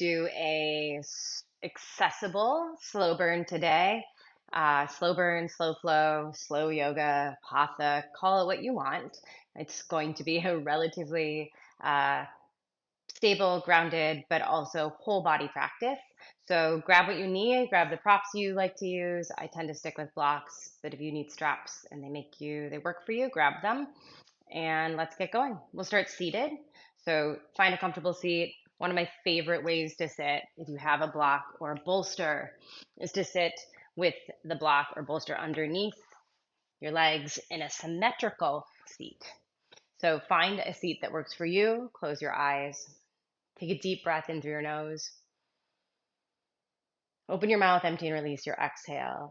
do a accessible slow burn today. Slow burn, slow flow, slow yoga, hatha, call it what you want. It's going to be a relatively uh, stable, grounded, but also whole body practice. So grab what you need, grab the props you like to use. I tend to stick with blocks, but if you need straps and they work for you, grab them. And let's get going. We'll start seated. So find a comfortable seat. One of my favorite ways to sit, if you have a block or a bolster, is to sit with the block or bolster underneath your legs in a symmetrical seat. So find a seat that works for you. Close your eyes. Take a deep breath in through your nose. Open your mouth, empty and release your exhale.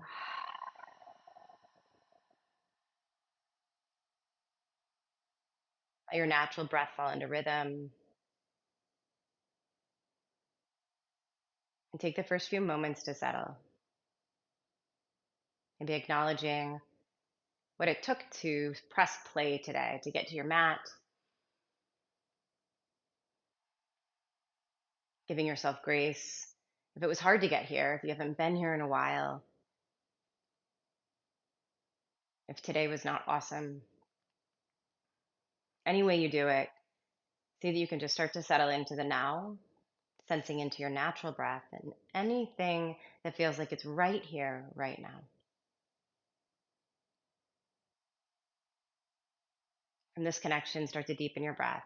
Let your natural breath fall into rhythm. And take the first few moments to settle. Maybe acknowledging what it took to press play today, to get to your mat, giving yourself grace. If it was hard to get here, if you haven't been here in a while, if today was not awesome, any way you do it, see that you can just start to settle into the now, sensing into your natural breath and anything that feels like it's right here, right now. From this connection, start to deepen your breath.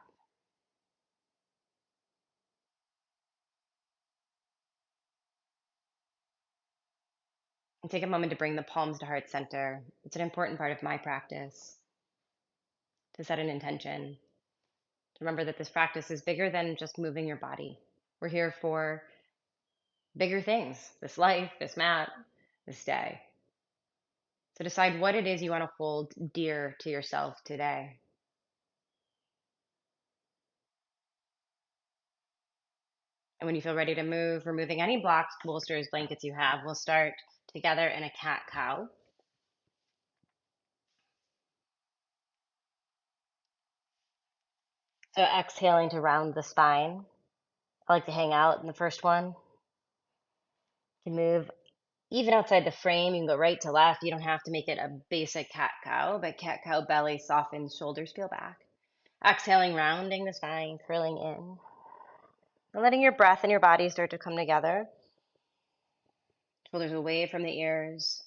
And take a moment to bring the palms to heart center. It's an important part of my practice to set an intention. Remember that this practice is bigger than just moving your body. We're here for bigger things, this life, this mat, this day. So decide what it is you want to hold dear to yourself today. And when you feel ready to move, removing any blocks, bolsters, blankets you have, we'll start together in a cat cow. So exhaling to round the spine. I like to hang out in the first one. You can move even outside the frame. You can go right to left. You don't have to make it a basic cat cow, but cat cow belly softens, shoulders peel back. Exhaling, rounding the spine, curling in. And letting your breath and your body start to come together. Shoulders away from the ears.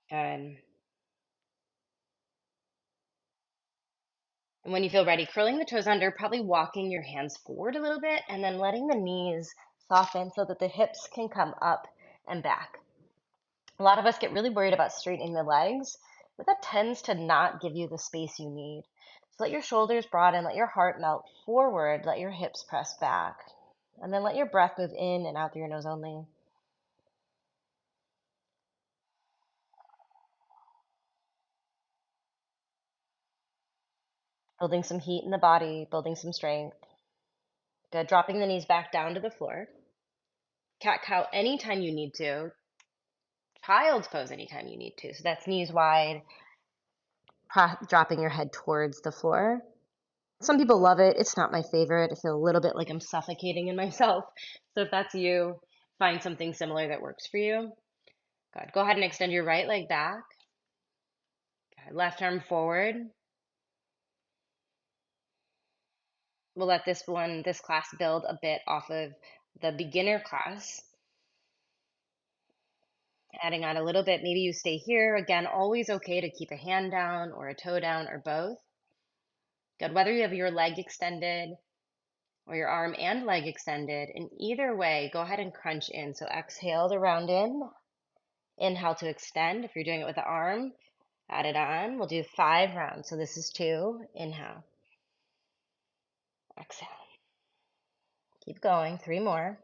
Good. And when you feel ready, curling the toes under, probably walking your hands forward a little bit, and then letting the knees soften so that the hips can come up and back. A lot of us get really worried about straightening the legs, but that tends to not give you the space you need. So let your shoulders broaden, let your heart melt forward, let your hips press back, and then let your breath move in and out through your nose only. Building some heat in the body, building some strength. Good. Dropping the knees back down to the floor. Cat cow anytime you need to. Child's pose anytime you need to. So that's knees wide, dropping your head towards the floor. Some people love it. It's not my favorite. I feel a little bit like I'm suffocating in myself. So if that's you, find something similar that works for you. Good. Go ahead and extend your right leg back. Good. Left arm forward. We'll let this class build a bit off of the beginner class. Adding on a little bit, maybe you stay here. Again, always okay to keep a hand down or a toe down or both. Good. Whether you have your leg extended or your arm and leg extended, in either way, go ahead and crunch in. So exhale to round in. Inhale to extend. If you're doing it with the arm, add it on. We'll do 5 rounds. So this is 2. Inhale. Exhale. Keep going. 3 more.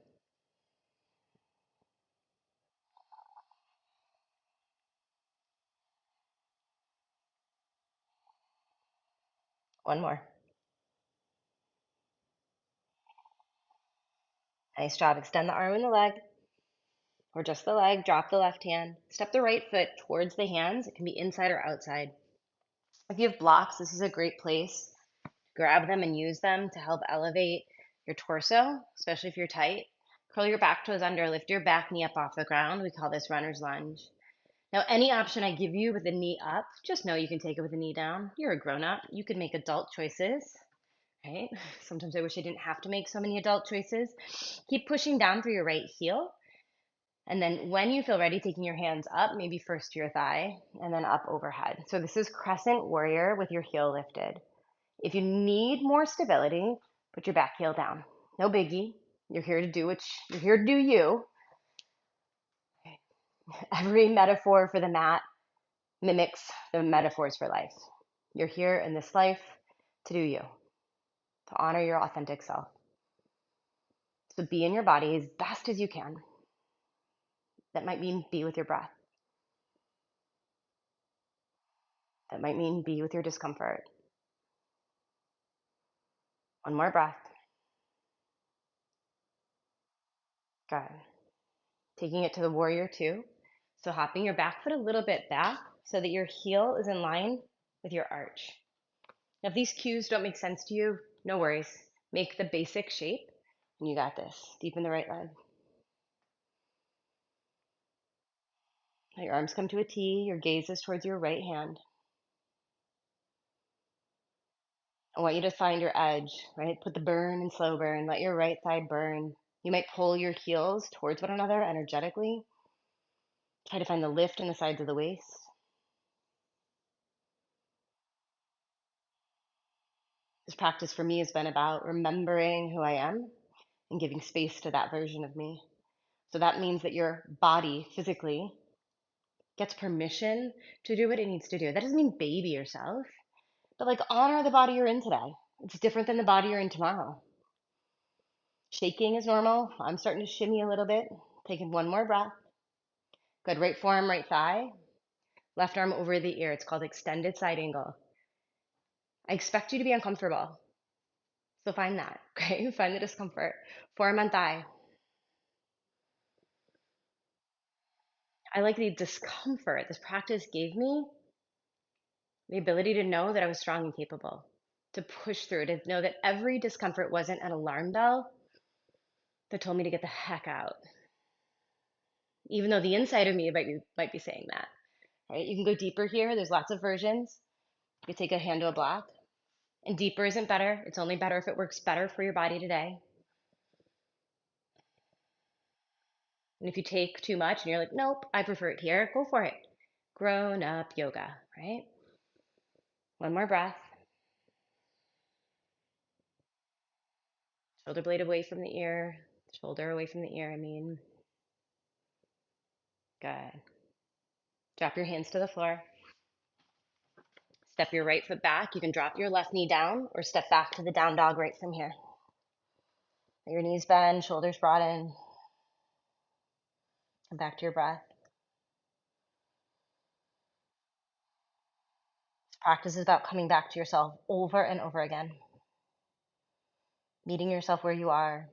One more. Nice job. Extend the arm and the leg, or just the leg. Drop the left hand. Step the right foot towards the hands. It can be inside or outside. If you have blocks, this is a great place. Grab them and use them to help elevate your torso, especially if you're tight. Curl your back toes under, lift your back knee up off the ground. We call this runner's lunge. Now, any option I give you with the knee up, just know you can take it with the knee down. You're a grown up. You can make adult choices, right? Sometimes I wish I didn't have to make so many adult choices. Keep pushing down through your right heel. And then when you feel ready, taking your hands up, maybe first to your thigh and then up overhead. So this is crescent warrior with your heel lifted. If you need more stability, put your back heel down. No biggie. You're here to do you're here to do you. Every metaphor for the mat mimics the metaphors for life. You're here in this life to do you, to honor your authentic self. So be in your body as best as you can. That might mean be with your breath. That might mean be with your discomfort. One more breath. Good. Taking it to the warrior two. So hopping your back foot a little bit back so that your heel is in line with your arch. Now, if these cues don't make sense to you, no worries. Make the basic shape, and you got this. Deepen the right leg. Let your arms come to a T. Your gaze is towards your right hand. I want you to find your edge, right? Put the burn and slow burn. Let your right thigh burn. You might pull your heels towards one another energetically. Try to find the lift in the sides of the waist. This practice for me has been about remembering who I am and giving space to that version of me. So that means that your body physically gets permission to do what it needs to do. That doesn't mean baby yourself, but like honor the body you're in today. It's different than the body you're in tomorrow. Shaking is normal. I'm starting to shimmy a little bit. Taking one more breath. Good. Right forearm, right thigh. Left arm over the ear. It's called extended side angle. I expect you to be uncomfortable. So find that, okay? Find the discomfort. Forearm on thigh. I like the discomfort this practice gave me, the ability to know that I was strong and capable, to push through, to know that every discomfort wasn't an alarm bell that told me to get the heck out. Even though the inside of me might be saying that, right? You can go deeper here. There's lots of versions. You take a hand to a block. And deeper isn't better. It's only better if it works better for your body today. And if you take too much and you're like, nope, I prefer it here, go for it. Grown up yoga, right? One more breath. Shoulder blade away from the ear. Shoulder away from the ear, I mean. Good. Drop your hands to the floor. Step your right foot back. You can drop your left knee down or step back to the down dog right from here. Let your knees bend, shoulders broaden. Come back to your breath. This practice is about coming back to yourself over and over again. Meeting yourself where you are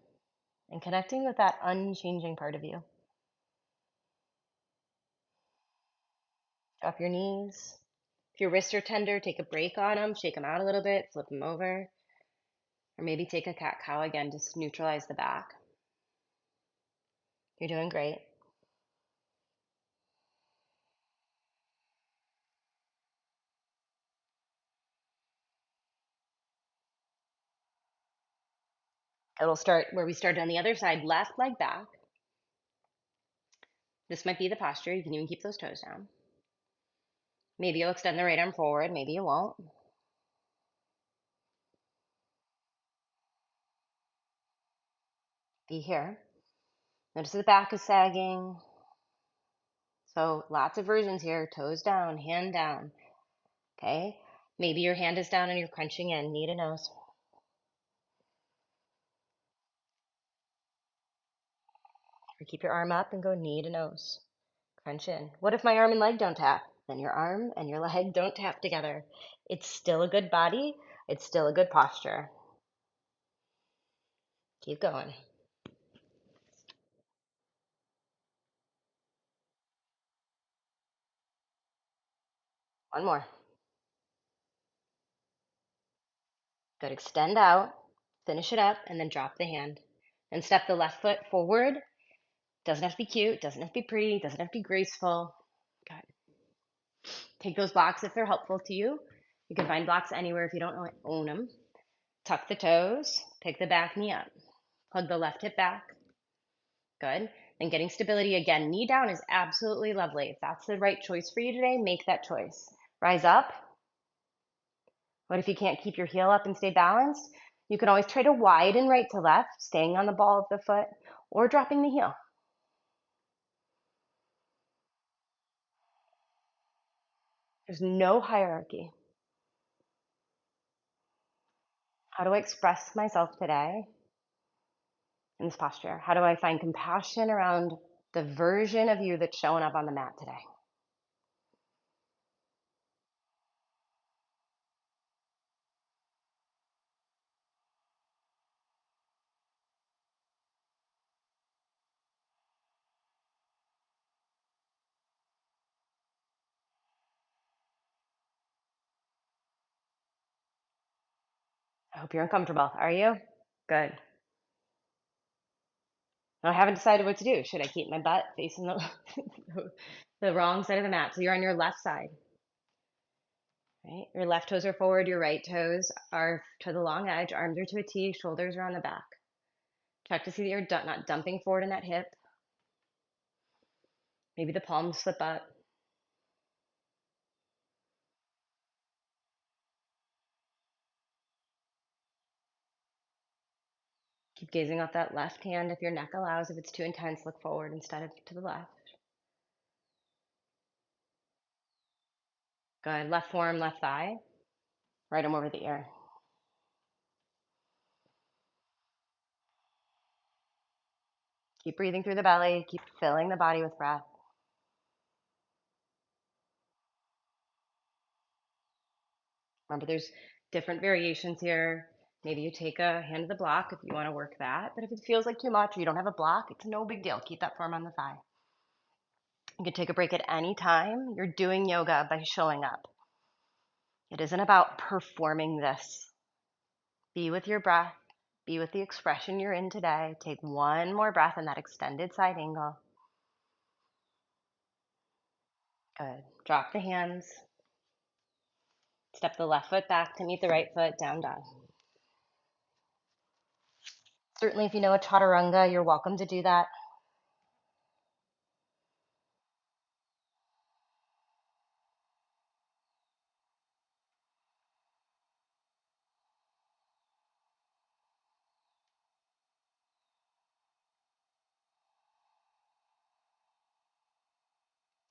and connecting with that unchanging part of you. Drop your knees. If your wrists are tender, take a break on them, shake them out a little bit, flip them over. Or maybe take a cat-cow again, just neutralize the back. You're doing great. It'll start where we started on the other side, left leg back. This might be the posture. You can even keep those toes down. Maybe you'll extend the right arm forward. Maybe you won't. Be here. Notice the back is sagging. So lots of versions here. Toes down, hand down. Okay? Maybe your hand is down and you're crunching in, knee to nose. Or keep your arm up and go knee to nose. Crunch in. What if my arm and leg don't tap? Then your arm and your leg don't tap together. It's still a good body. It's still a good posture. Keep going. One more. Good. Extend out, finish it up, and then drop the hand. And step the left foot forward. Doesn't have to be cute, doesn't have to be pretty, doesn't have to be graceful. Good. Take those blocks if they're helpful to you. You can find blocks anywhere if you don't own them. Tuck the toes, pick the back knee up. Hug the left hip back. Good. And getting stability again. Knee down is absolutely lovely. If that's the right choice for you today, make that choice. Rise up. What if you can't keep your heel up and stay balanced? You can always try to widen right to left, staying on the ball of the foot, or dropping the heel. There's no hierarchy. How do I express myself today in this posture? How do I find compassion around the version of you that's showing up on the mat today? I hope you're uncomfortable. Are you? Good. I haven't decided what to do. Should I keep my butt facing the wrong side of the mat? So you're on your left side, right? Your left toes are forward, your right toes are to the long edge, arms are to a T, shoulders are on the back. Check to see that you're not dumping forward in that hip. Maybe the palms slip up. Keep gazing off that left hand if your neck allows. If it's too intense, look forward instead of to the left. Good. Left forearm, left thigh. Right arm over the ear. Keep breathing through the belly. Keep filling the body with breath. Remember, there's different variations here. Maybe you take a hand of the block if you want to work that. But if it feels like too much or you don't have a block, it's no big deal. Keep that forearm on the thigh. You can take a break at any time. You're doing yoga by showing up. It isn't about performing this. Be with your breath. Be with the expression you're in today. Take one more breath in that extended side angle. Good. Drop the hands. Step the left foot back to meet the right foot, down dog. Certainly, if you know a chaturanga, you're welcome to do that.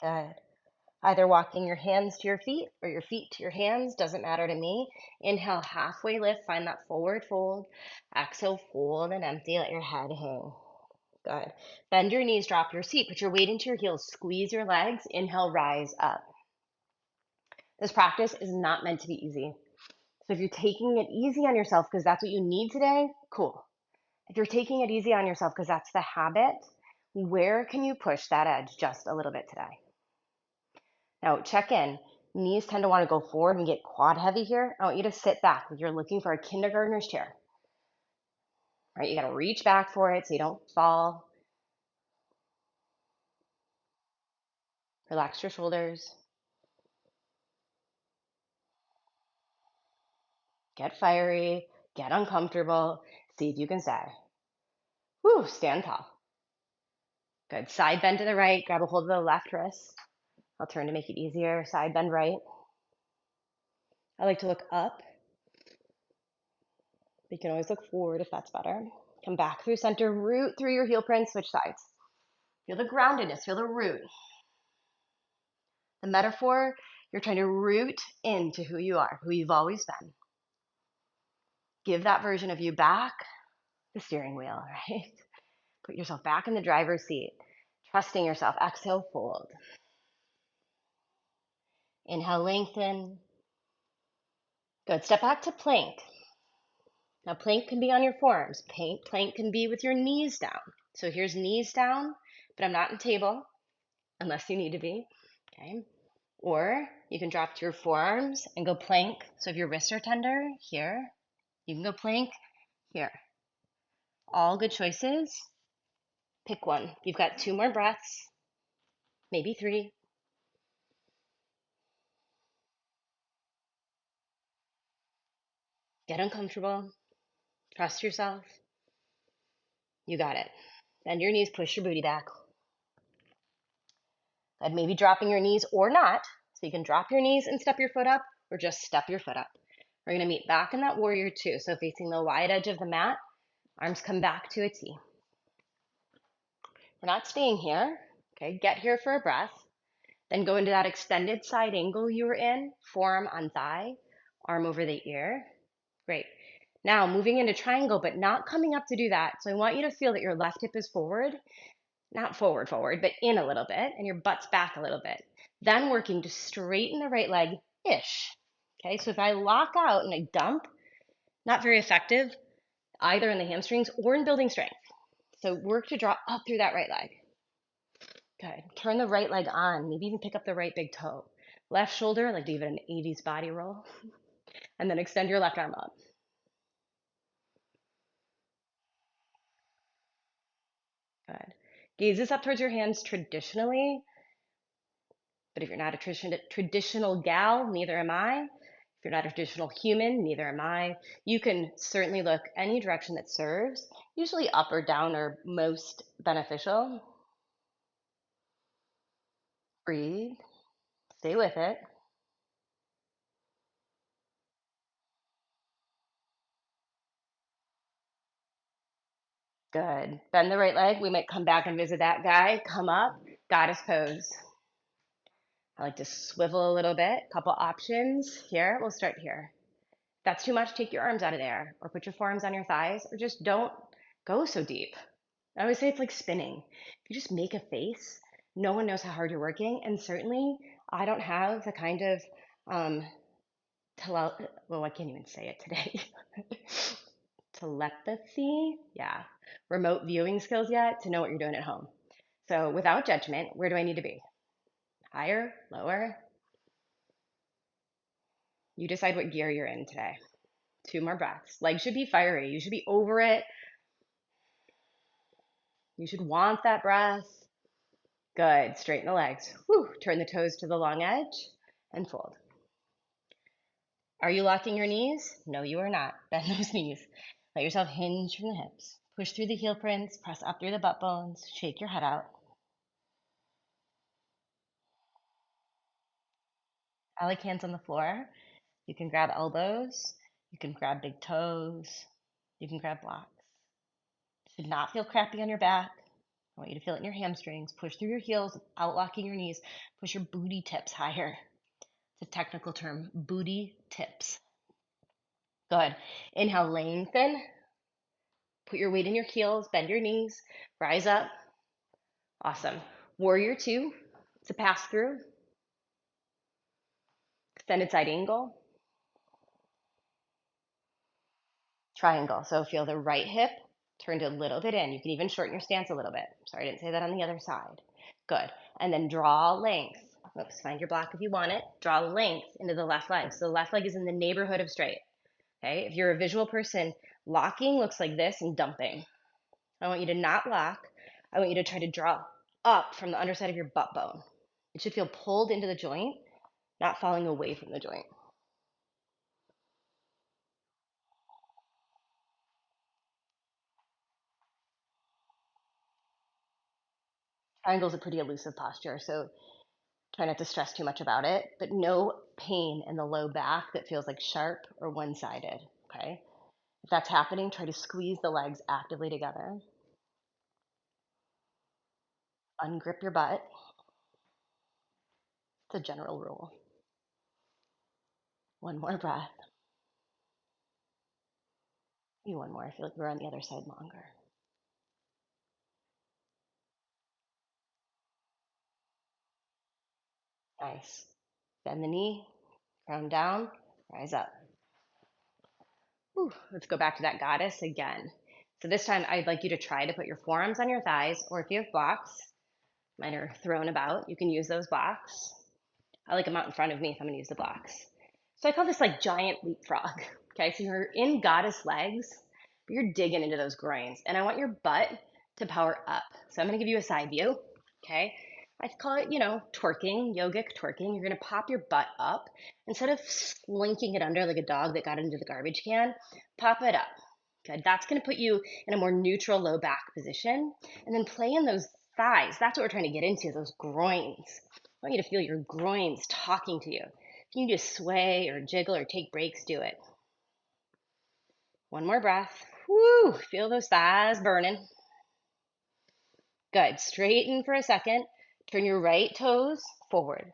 Good. Either walking your hands to your feet or your feet to your hands, doesn't matter to me. Inhale, halfway lift, find that forward fold. Exhale, fold and empty, let your head hang. Good. Bend your knees, drop your seat, put your weight into your heels, squeeze your legs, inhale, rise up. This practice is not meant to be easy. So if you're taking it easy on yourself because that's what you need today, cool. If you're taking it easy on yourself because that's the habit, where can you push that edge just a little bit today? Now check in. Knees tend to want to go forward and get quad heavy here. I want you to sit back like you're looking for a kindergartner's chair. Right? You got to reach back for it so you don't fall. Relax your shoulders. Get fiery. Get uncomfortable. See if you can stay. Woo, stand tall. Good. Side bend to the right. Grab a hold of the left wrist. I'll turn to make it easier. Side bend right. I like to look up. You can always look forward if that's better. Come back through center, root through your heel print, switch sides. Feel the groundedness, feel the root. The metaphor, you're trying to root into who you are, who you've always been. Give that version of you back the steering wheel, right? Put yourself back in the driver's seat, trusting yourself. Exhale, fold. Inhale, lengthen. Good. Step back to plank. Now, plank can be on your forearms. Plank can be with your knees down. So here's knees down, but I'm not in table unless you need to be, okay? Or you can drop to your forearms and go plank. So if your wrists are tender, here, You can go plank here. All good choices. Pick one. You've got 2 more breaths, maybe 3. Get uncomfortable. Trust yourself. You got it. Bend your knees, push your booty back. And maybe dropping your knees or not. So you can drop your knees and step your foot up, or just step your foot up. We're going to meet back in that warrior two. So facing the wide edge of the mat, arms come back to a T. We're not staying here. Okay, get here for a breath. Then go into that extended side angle you were in, forearm on thigh, arm over the ear. Great. Now moving into triangle, but not coming up to do that. So I want you to feel that your left hip is forward, not forward, but in a little bit, and your butt's back a little bit. Then working to straighten the right leg-ish. Okay, so if I lock out and I dump, not very effective either in the hamstrings or in building strength. So work to draw up through that right leg. Good. Turn the right leg on, maybe even pick up the right big toe. Left shoulder, like do even an 80s body roll. And then extend your left arm up. Good. Gazes up towards your hands traditionally, but if you're not a traditional gal, neither am I. If you're not a traditional human, neither am I. You can certainly look any direction that serves. Usually up or down are most beneficial. Breathe. Stay with it. Good. Bend the right leg. We might come back and visit that guy. Come up. Goddess pose. I like to swivel a little bit. Couple options here. We'll start here. If that's too much, take your arms out of there or put your forearms on your thighs or just don't go so deep. I always say it's like spinning. If you just make a face, no one knows how hard you're working. And certainly, I don't have the kind of um, well, I can't even say it today. Telepathy, yeah, remote viewing skills yet to know what you're doing at home. So without judgment, where do I need to be? Higher, lower? You decide what gear you're in today. 2 more breaths. Legs should be fiery. You should be over it. You should want that breath. Good. Straighten the legs. Whew. Turn the toes to the long edge and fold. Are you locking your knees? No, you are not. Bend those knees. Let yourself hinge from the hips. Push through the heel prints. Press up through the butt bones. Shake your head out. I like hands on the floor. You can grab elbows. You can grab big toes. You can grab blocks. Should not feel crappy on your back. I want you to feel it in your hamstrings. Push through your heels without locking your knees. Push your booty tips higher. It's a technical term, booty tips. Good. Inhale, lengthen. Put your weight in your heels, bend your knees, rise up. Awesome. Warrior two, it's a pass through. Extended side angle. Triangle. So feel the right hip turned a little bit in. You can even shorten your stance a little bit. Sorry, I didn't say that on the other side. Good. And then draw length. Oops, find your block if you want it. Draw length into the left leg. So the left leg is in the neighborhood of straight. Okay, if you're a visual person, locking looks like this and dumping. I want you to not lock. I want you to try to draw up from the underside of your butt bone. It should feel pulled into the joint, not falling away from the joint. Triangle is a pretty elusive posture, so try not to stress too much about it, but no pain in the low back that feels like sharp or one-sided, okay? If that's happening, try to squeeze the legs actively together. Ungrip your butt. It's a general rule. 1 more breath. Maybe 1 more. I feel like we're on the other side longer. Nice. Bend the knee, ground down, rise up. Whew. Let's go back to that goddess again. So this time I'd like you to try to put your forearms on your thighs, or if you have blocks, mine are thrown about, you can use those blocks. I like them out in front of me if I'm gonna use the blocks. So I call this like giant leapfrog. Okay, so you're in goddess legs, but you're digging into those groins. And I want your butt to power up. So I'm gonna give you a side view, okay? I call it, twerking, yogic twerking. You're gonna pop your butt up. Instead of slinking it under like a dog that got into the garbage can, pop it up. Good, that's gonna put you in a more neutral low back position. And then play in those thighs. That's what we're trying to get into, those groins. I want you to feel your groins talking to you. If you need to sway or jiggle or take breaks, do it. One more breath. Woo! Feel those thighs burning. Good. Straighten for a second. Turn your right toes forward.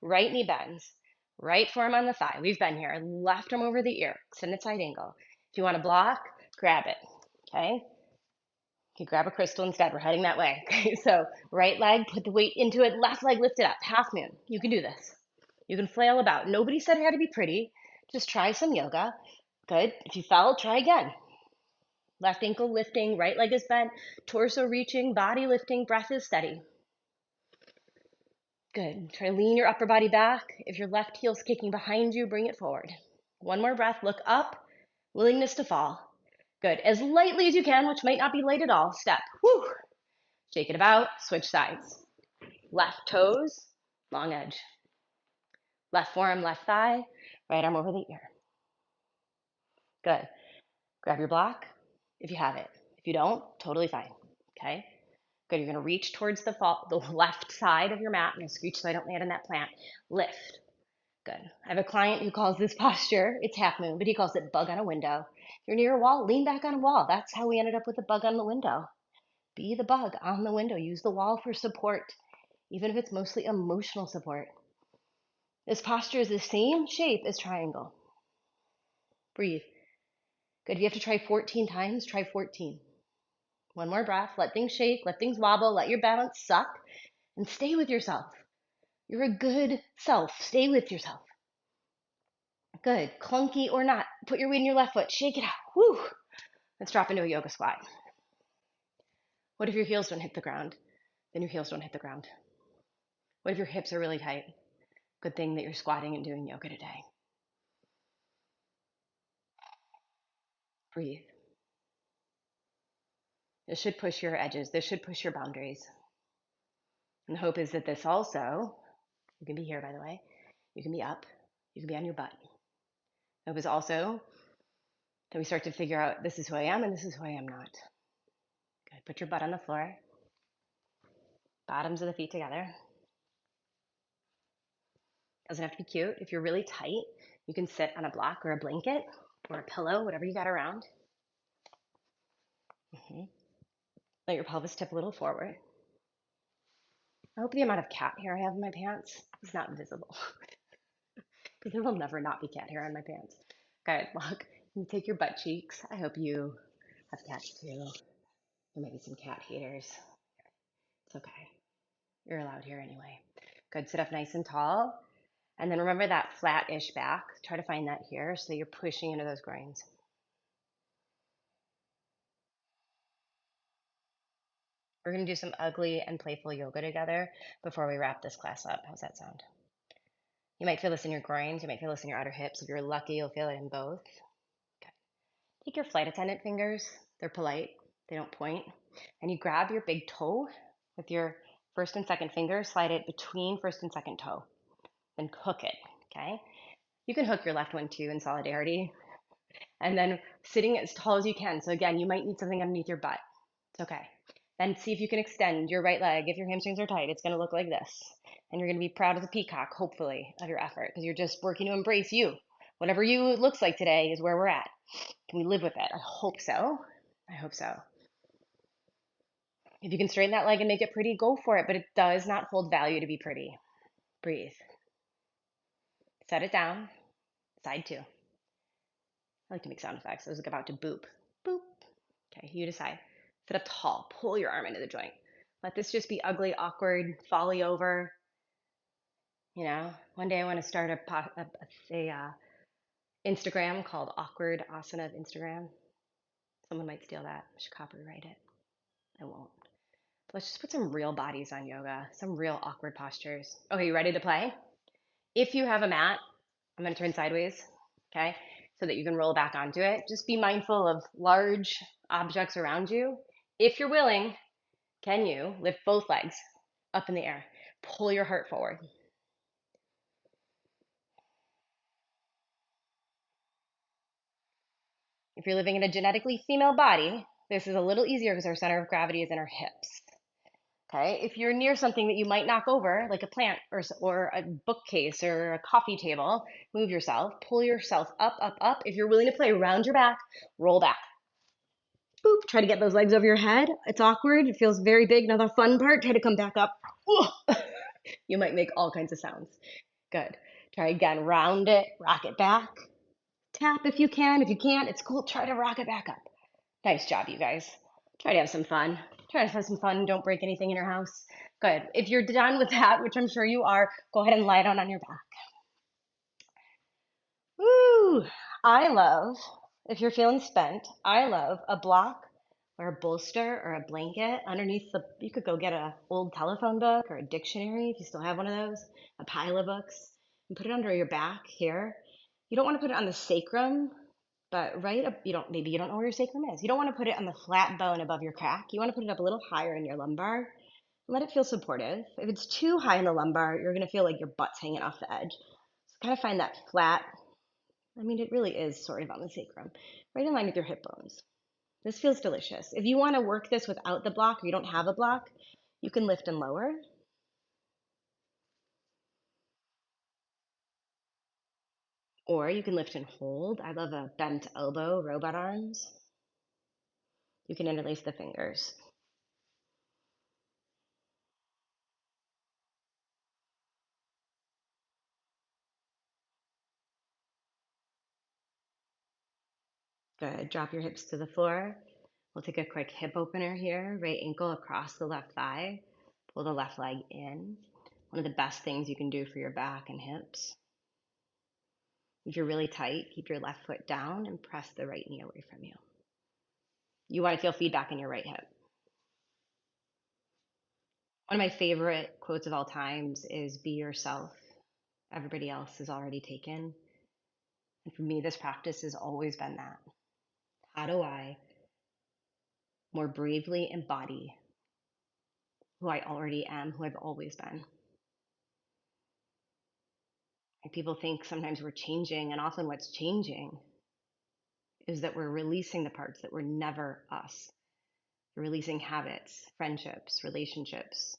Right knee bends. Right forearm on the thigh. We've been here. Left arm over the ear. Extended side angle. If you want to block, grab it. Okay? You grab a crystal instead. We're heading that way. Okay, so right leg, put the weight into it. Left leg, lift it up. Half moon. You can do this. You can flail about. Nobody said it had to be pretty. Just try some yoga. Good. If you fell, try again. Left ankle lifting, right leg is bent, torso reaching, body lifting, breath is steady. Good. Try to lean your upper body back. If your left heel's kicking behind you, bring it forward. One more breath. Look up. Willingness to fall. Good. As lightly as you can, which might not be light at all. Step. Whew. Shake it about. Switch sides. Left toes, long edge. Left forearm, left thigh. Right arm over the ear. Good. Grab your block if you have it. If you don't, totally fine. Okay? Good. You're going to reach towards the left side of your mat. I'm going to screech so I don't land on that plant. Lift. Good. I have a client who calls this posture, it's half moon, but he calls it bug on a window. If you're near a wall, lean back on a wall. That's how we ended up with the bug on the window. Be the bug on the window. Use the wall for support, even if it's mostly emotional support. This posture is the same shape as triangle. Breathe. Good. If you have to try 14 times, try 14. One more breath. Let things shake. Let things wobble. Let your balance suck. And stay with yourself. You're a good self. Stay with yourself. Good. Clunky or not. Put your weight in your left foot. Shake it out. Woo. Let's drop into a yoga squat. What if your heels don't hit the ground? Then your heels don't hit the ground. What if your hips are really tight? Good thing that you're squatting and doing yoga today. Breathe. This should push your edges. This should push your boundaries. And the hope is that this also, you can be here, by the way. You can be up. You can be on your butt. The hope is also that we start to figure out this is who I am and this is who I am not. Good. Put your butt on the floor. Bottoms of the feet together. Doesn't have to be cute. If you're really tight, you can sit on a block or a blanket or a pillow, whatever you got around. Let your pelvis tip a little forward. I hope the amount of cat hair I have in my pants is not visible. Because there will never not be cat hair on my pants. Good, look, you take your butt cheeks. I hope you have cats too. There may be some cat haters. It's okay. You're allowed here anyway. Good, sit up nice and tall. And then remember that flat-ish back. Try to find that here so that you're pushing into those groins. We're going to do some ugly and playful yoga together before we wrap this class up. How's that sound? You might feel this in your groins. You might feel this in your outer hips. If you're lucky, you'll feel it in both. Okay. Take your flight attendant fingers. They're polite. They don't point. And you grab your big toe with your first and second finger. Slide it between first and second toe. Then hook it. Okay. You can hook your left one too in solidarity. And then sitting as tall as you can. So again, you might need something underneath your butt. It's okay. Then see if you can extend your right leg. If your hamstrings are tight, it's going to look like this. And you're going to be proud as a peacock, hopefully, of your effort because you're just working to embrace you. Whatever you looks like today is where we're at. Can we live with it? I hope so. I hope so. If you can straighten that leg and make it pretty, go for it. But it does not hold value to be pretty. Breathe. Set it down. Side two. I like to make sound effects. I was about to boop. Boop. Okay, you decide. Sit up tall. Pull your arm into the joint. Let this just be ugly, awkward, folly over. You know, one day I want to start a Instagram called Awkward Asana of Instagram. Someone might steal that. I should copyright it. I won't. But let's just put some real bodies on yoga, some real awkward postures. Okay, you ready to play? If you have a mat, I'm going to turn sideways. Okay, so that you can roll back onto it. Just be mindful of large objects around you. If you're willing, can you lift both legs up in the air? Pull your heart forward. If you're living in a genetically female body, this is a little easier because our center of gravity is in our hips. Okay, if you're near something that you might knock over, like a plant or a bookcase or a coffee table, move yourself, pull yourself up, up, up. If you're willing to play, round your back, roll back. Boop, try to get those legs over your head. It's awkward, it feels very big. Now the fun part, try to come back up. You might make all kinds of sounds. Good. Try again, round it, rock it back. Tap if you can. If you can't, it's cool. Try to rock it back up. Nice job, you guys. Try to have some fun. Try to have some fun. Don't break anything in your house. Good. If you're done with that, which I'm sure you are, go ahead and lie down on your back. Woo! I love, if you're feeling spent, I love a block or a bolster or a blanket underneath the, you could go get an old telephone book or a dictionary if you still have one of those, a pile of books, and put it under your back here. You don't want to put it on the sacrum, but right up, you don't, maybe you don't know where your sacrum is. You don't want to put it on the flat bone above your crack. You want to put it up a little higher in your lumbar. Let it feel supportive. If it's too high in the lumbar, you're going to feel like your butt's hanging off the edge. So kind of find that flat, I mean, it really is sort of on the sacrum, right in line with your hip bones. This feels delicious. If you want to work this without the block or you don't have a block, you can lift and lower. Or you can lift and hold. I love a bent elbow, robot arms. You can interlace the fingers. Good. Drop your hips to the floor. We'll take a quick hip opener here. Right ankle across the left thigh. Pull the left leg in. One of the best things you can do for your back and hips. If you're really tight, keep your left foot down and press the right knee away from you. You want to feel feedback in your right hip. One of my favorite quotes of all times is be yourself. Everybody else is already taken. And for me, this practice has always been that. How do I more bravely embody who I already am, who I've always been? And people think sometimes we're changing, and often what's changing is that we're releasing the parts that were never us. We're releasing habits, friendships, relationships,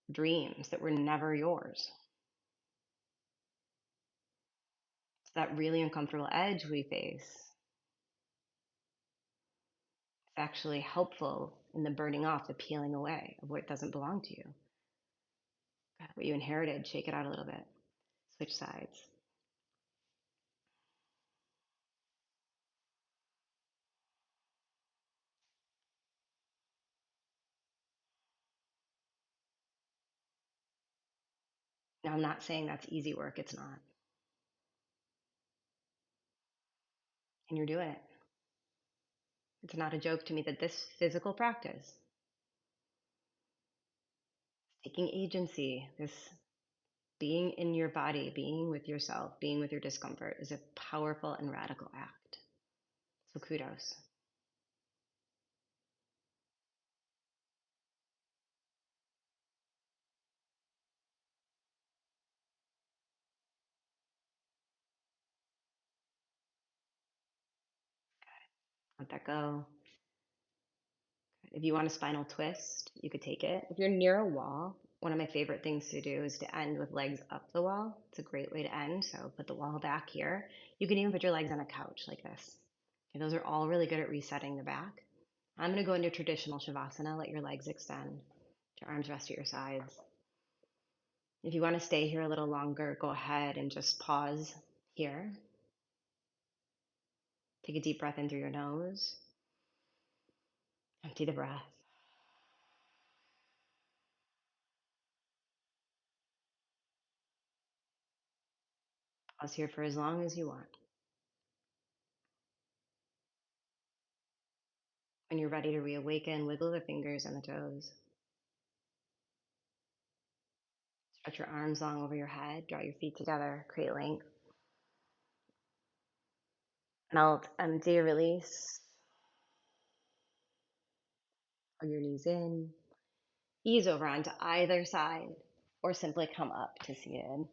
dreams that were never yours. It's that really uncomfortable edge we face. It's actually helpful in the burning off, the peeling away of what doesn't belong to you. What you inherited, shake it out a little bit. Switch sides. Now, I'm not saying that's easy work, it's not. And you're doing it. It's not a joke to me that this physical practice, taking agency, this being in your body, being with yourself, being with your discomfort, is a powerful and radical act. So kudos. Let that go. If you want a spinal twist, you could take it. If you're near a wall, one of my favorite things to do is to end with legs up the wall. It's a great way to end. So put the wall back here. You can even put your legs on a couch like this. Okay, those are all really good at resetting the back. I'm going to go into traditional shavasana. Let your legs extend. Your arms rest at your sides. If you want to stay here a little longer, go ahead and just pause here. Take a deep breath in through your nose. Empty the breath. Pause here for as long as you want. When you're ready to reawaken, wiggle the fingers and the toes. Stretch your arms long over your head. Draw your feet together. Create length. Melt, empty, release. Hug your knees in. Ease over onto either side, or simply come up to seated.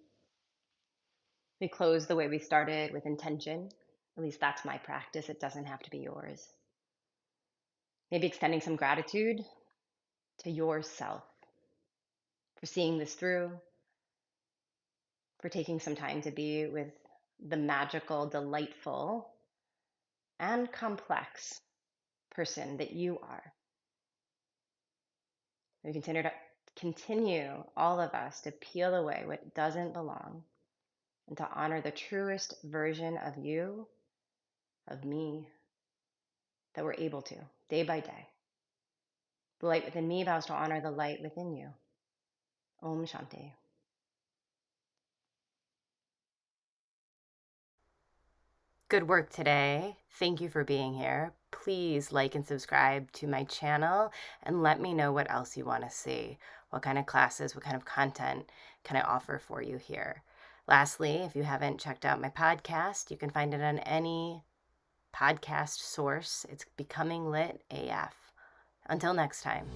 We close the way we started with intention. At least that's my practice. It doesn't have to be yours. Maybe extending some gratitude to yourself for seeing this through, for taking some time to be with the magical, delightful, and complex person that you are. We continue, all of us, to peel away what doesn't belong and to honor the truest version of you, of me, that we're able to, day by day. The light within me vows to honor the light within you. Om Shanti. Good work today. Thank you for being here. Please like and subscribe to my channel and let me know what else you want to see. What kind of classes, what kind of content can I offer for you here? Lastly, if you haven't checked out my podcast, you can find it on any podcast source. It's Becoming Lit AF. Until next time.